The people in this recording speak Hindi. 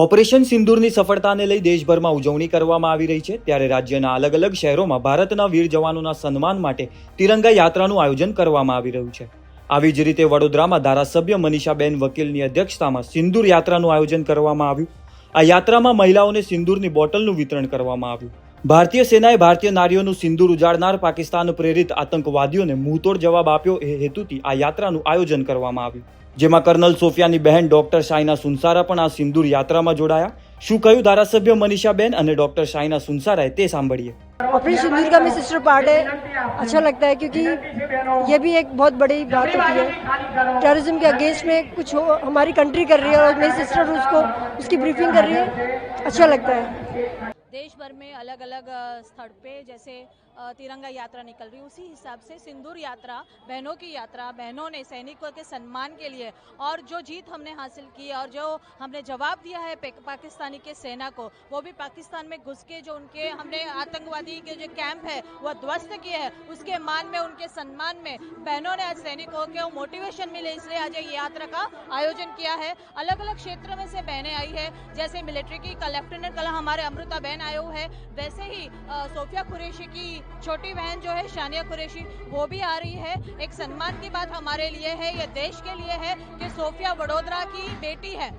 ઓપરેશન સિંદૂરની સફળતાને લઈ દેશભરમાં ઉજવણી કરવામાં આવી રહી છે, ત્યારે રાજ્યના અલગ અલગ શહેરોમાં ભારતના વીર જવાનોના સન્માન માટે તિરંગા યાત્રાનું આયોજન કરવામાં આવી રહ્યું છે। આવી જ રીતે વડોદરામાં ધારાસભ્ય મનીષાબેન વકીલની અધ્યક્ષતામાં સિંદૂર યાત્રાનું આયોજન કરવામાં આવ્યું। આ યાત્રામાં મહિલાઓને સિંદૂરની બોટલનું વિતરણ કરવામાં આવ્યું। ભારતીય સેનાએ ભારતીય નારીઓનું સિંદૂર ઉજાડનાર પાકિસ્તાન પ્રેરિત આતંકવાદીઓને મુંહતોડ જવાબ આપ્યો એ હેતુથી આ યાત્રાનું આયોજન કરવામાં આવ્યું, જેમાં કર્નલ સોફિયાની બહેન ડોક્ટર શાઇના સુનસારા પણ આ સિંદૂર યાત્રામાં જોડાયા। શું કહ્યું ધારાસભ્ય મનીષાબેન અને ડોક્ટર શાઇના सुनसाराए ते सांभळिए। ऑपरेशन सिंदूर का मैं सिस्टर पार्ट है, अच्छा लगता है क्योंकि ये भी एक बहुत बड़ी बात होती है। टेररिज्म के अगेंस्ट में कुछ हमारी कंट्री कर रही है और मेरी सिस्टर उसको उसकी ब्रीफिंग कर रही है, अच्छा लगता है। देश भर में अलग अलग स्थल पे जैसे तिरंगा यात्रा निकल रही है, उसी हिसाब से सिंदूर यात्रा, बहनों की यात्रा, बहनों ने सैनिकों के सम्मान के लिए और जो जीत हमने हासिल की और जो हमने जवाब दिया है पाकिस्तानी के सेना को, वो भी पाकिस्तान में घुस के जो उनके हमने आतंकवादी के जो कैंप है वो ध्वस्त किए हैं, उसके मान में उनके सम्मान में बहनों ने आज सैनिकों को मोटिवेशन मिले, इसलिए आज ये यात्रा का आयोजन किया है। अलग अलग क्षेत्र में से बहनें आई है, जैसे मिलिट्री की लेफ्टिनेंट कर्नल हमारे अमृता बहन आए हुए है, वैसे ही सोफिया कुरैशी की छोटी बहन जो है शानिया कुरैशी वो भी आ रही है। एक सम्मान की बात हमारे लिए है, ये देश के लिए है कि सोफिया वडोदरा की बेटी है।